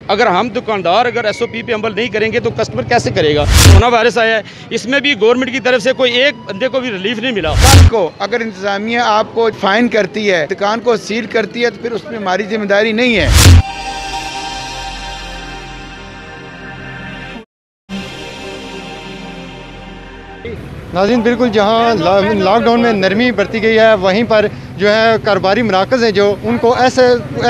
अगर हम दुकानदार अगर SOP पे अमल नहीं करेंगे तो कस्टमर कैसे करेगा। कोरोना वायरस आया है, इसमें भी गवर्नमेंट की तरफ से कोई एक बंदे को भी रिलीफ नहीं मिला। कल को अगर इंतजामिया आपको फाइन करती है, दुकान को सील करती है, तो फिर उसमें हमारी जिम्मेदारी नहीं है। नाज़रीन, बिल्कुल जहाँ लॉकडाउन में नरमी बरती गई है, वहीं पर जो है कारोबारी मराकज़ हैं जो उनको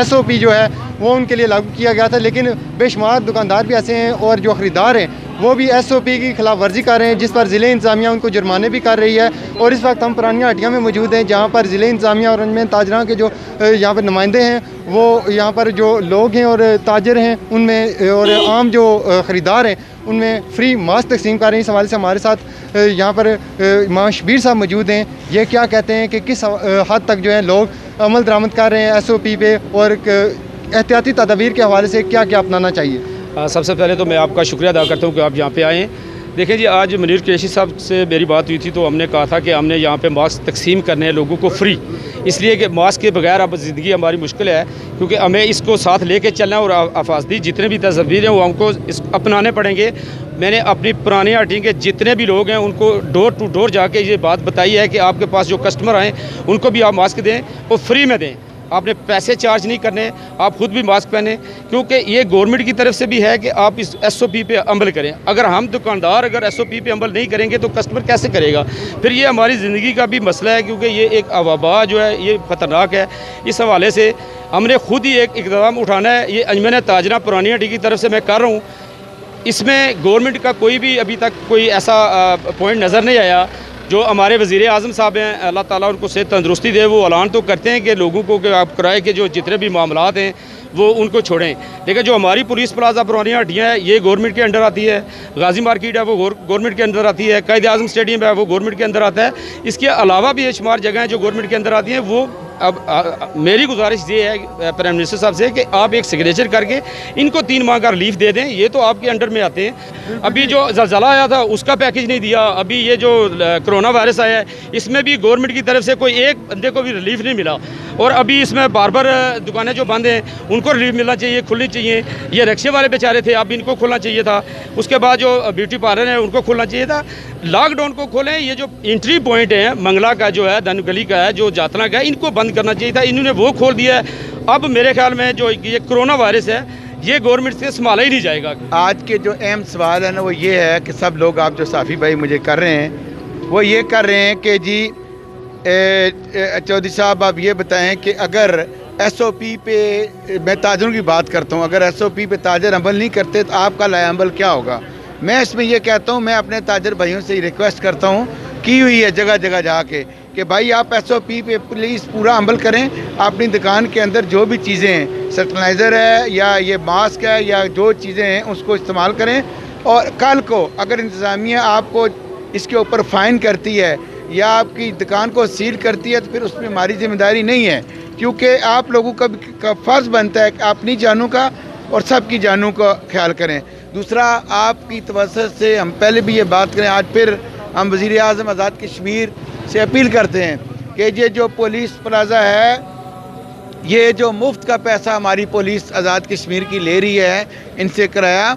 SOP जो है वो उनके लिए लागू किया गया था, लेकिन बेशुमार दुकानदार भी ऐसे हैं और जो ख़रीदार हैं वो भी SOP की खिलाफ वर्जी कर रहे हैं, जिस पर ज़िले इंतज़ामिया उनको जुर्माने भी कर रही है। और इस वक्त हम पुरानी हटिया में मौजूद हैं, जहाँ पर ज़िले इंतज़ामिया और उनमें ताजरा के जो यहाँ पर नुमाइंदे हैं, वो यहाँ पर जो लोग हैं और ताजर हैं उनमें और आम जो ख़रीदार हैं उनमें फ्री मास्क तकसीम कर रहे हैं। इस हवाले से हमारे साथ यहाँ पर इमाम शबीर साहब मौजूद हैं। ये क्या कहते हैं कि किस हद तक जो है लोग अमल दरामद कर रहे हैं SOP पे और एहतियाती तदबीर के हवाले से क्या क्या अपनाना चाहिए। सबसे पहले तो मैं आपका शुक्रिया अदा करता हूँ कि आप यहाँ पे आए हैं। देखें जी, आज मुनीर कुरैशी साहब से मेरी बात हुई थी तो हमने कहा था कि हमने यहाँ पे मास्क तकसीम करने हैं लोगों को फ्री, इसलिए कि मास्क के बगैर अब ज़िंदगी हमारी मुश्किल है, क्योंकि हमें इसको साथ लेके चलना है और अफाजदी जितने भी तदबीर हैं वो हमको अपनाने पड़ेंगे। मैंने अपनी पुरानी हटी के जितने भी लोग हैं उनको डोर टू डोर जाके ये बात बताई है कि आपके पास जो कस्टमर आएँ उनको भी आप मास्क दें और फ्री में दें, आपने पैसे चार्ज नहीं करने, आप खुद भी मास्क पहने, क्योंकि ये गवर्नमेंट की तरफ से भी है कि आप इस SOP पे अमल करें। अगर हम दुकानदार अगर SOP पे अमल नहीं करेंगे तो कस्टमर कैसे करेगा। फिर ये हमारी ज़िंदगी का भी मसला है, क्योंकि ये एक वबा जो है ये ख़तरनाक है। इस हवाले से हमने खुद ही एक इक़दाम उठाना है। ये अंजुमन ताजरा पुरानी हटी की तरफ से मैं कर रहा हूँ। इसमें गवर्नमेंट का कोई भी अभी तक कोई ऐसा पॉइंट नज़र नहीं आया। जो हमारे वज़ीर आज़म साहब हैं, अल्लाह ताला उनको सेहत तंदुरुस्ती दे, वो ऐलान तो करते हैं कि लोगों को कि आप किराए के जो जितने भी मामलात हैं वो उनको छोड़ें, लेकिन जो हमारी पुलिस प्लाजा पुरानी हटियाँ हैं ये गवर्नमेंट के अंडर आती है, गाजी मार्केट है वो गवर्नमेंट के अंदर आती है, कायद आज़म स्टेडियम है वो गवर्नमेंट के अंदर आता है। इसके अलावा भी बेशुमार जगह हैं जो गवर्नमेंट के अंदर आती हैं। वो अब मेरी गुजारिश ये है प्राइम मिनिस्टर साहब से कि आप एक सिग्नेचर करके इनको 3 माह का रिलीफ दे दें। ये तो आपके अंडर में आते हैं। अभी जो ज़लज़ला आया था उसका पैकेज नहीं दिया, अभी ये जो कोरोना वायरस आया है इसमें भी गवर्नमेंट की तरफ से कोई एक बंदे को भी रिलीफ नहीं मिला। और अभी इसमें बार दुकानें जो बंद हैं उनको रिलीफ मिलना चाहिए, खुलनी चाहिए। ये रिक्शे वाले बेचारे थे, अब इनको खुलना चाहिए था। उसके बाद जो ब्यूटी पार्लर है उनको खुलना चाहिए था। लॉकडाउन को खोलें। ये जो एंट्री पॉइंट है मंगला का जो है, धन गली का है, जो जातना का है, इनको बंद करना चाहिए था। इन्होंने वो खोल दिया है। अब मेरे ख्याल में जो ये कोरोना वायरस है ये गवर्नमेंट से संभाला ही नहीं जाएगा। आज के जो अहम सवाल है ना वो ये है कि सब लोग आप जो साफ़ी भाई मुझे कर रहे हैं वो ये कर रहे हैं कि जी चौधरी साहब आप ये बताएं कि अगर SOP पे, मैं ताजरों की बात करता हूँ, अगर SOP पे ताजर अमल नहीं करते तो आपका लाएअमल क्या होगा। मैं इसमें ये कहता हूँ, मैं अपने ताजर भाइयों से रिक्वेस्ट करता हूँ, की हुई है जगह जगह जाके, कि भाई आप SOP पे प्लीज़ पूरा अमल करें। अपनी दुकान के अंदर जो भी चीज़ें हैं, सैनिटाइज़र है या ये मास्क है या जो चीज़ें हैं उसको इस्तेमाल करें। और कल को अगर इंतज़ामिया आपको इसके ऊपर फ़ाइन करती है या आपकी दुकान को सील करती है तो फिर उसमें हमारी जिम्मेदारी नहीं है, क्योंकि आप लोगों का फ़र्ज़ बनता है कि अपनी जानों का और सबकी जानों का ख्याल करें। दूसरा, आपकी तवज्जो से हम पहले भी ये बात करें, आज फिर हम वज़ीर आज़म आज़ाद कश्मीर से अपील करते हैं कि ये जो पुलिस प्लाजा है, ये जो मुफ्त का पैसा हमारी पुलिस आज़ाद कश्मीर की ले रही है इनसे किराया,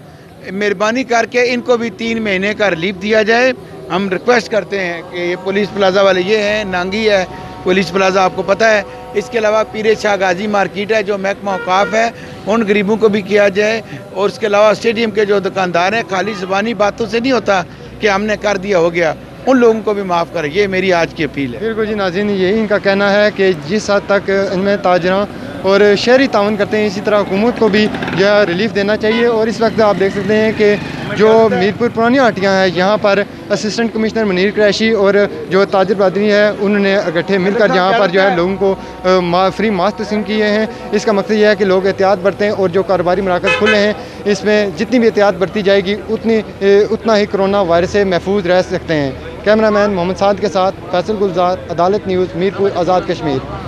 मेहरबानी करके इनको भी 3 महीने का रिलीफ दिया जाए। हम रिक्वेस्ट करते हैं कि ये पुलिस प्लाजा वाले ये हैं, नांगी है पुलिस प्लाजा, आपको पता है। इसके अलावा पीर शाह गाजी मार्केट है जो महकमा औकाफ है, उन गरीबों को भी किया जाए। और उसके अलावा स्टेडियम के जो दुकानदार हैं, खाली ज़बानी बातों से नहीं होता कि हमने कर दिया हो गया, उन लोगों को भी माफ़ करें। ये मेरी आज की अपील है। बिल्कुल जी नाज़रीन, यही इनका कहना है कि जिस हद तक इनमें ताजरा और शहरी ताउन करते हैं, इसी तरह हुकूमत को भी यह रिलीफ देना चाहिए। और इस वक्त आप देख सकते हैं कि जो मीरपुर पुरानी हटियाँ हैं, यहाँ पर असिस्टेंट कमिश्नर मुनीर कुरैशी और जो ताजर बरदरी है उन्होंने इकट्ठे मिलकर यहाँ पर जो है लोगों को फ्री मास्क तकसीम किए हैं। इसका मकसद यह है कि लोग एहतियात बरतें और जो कारोबारी मराकज़ खुले हैं इसमें जितनी भी एहतियात बरती जाएगी उतना ही कोरोना वायरस से महफूज रह सकते हैं। कैमरामैन मोहम्मद साद के साथ फैसल गुलजार, अदालत न्यूज़, मीरपुर, आज़ाद कश्मीर।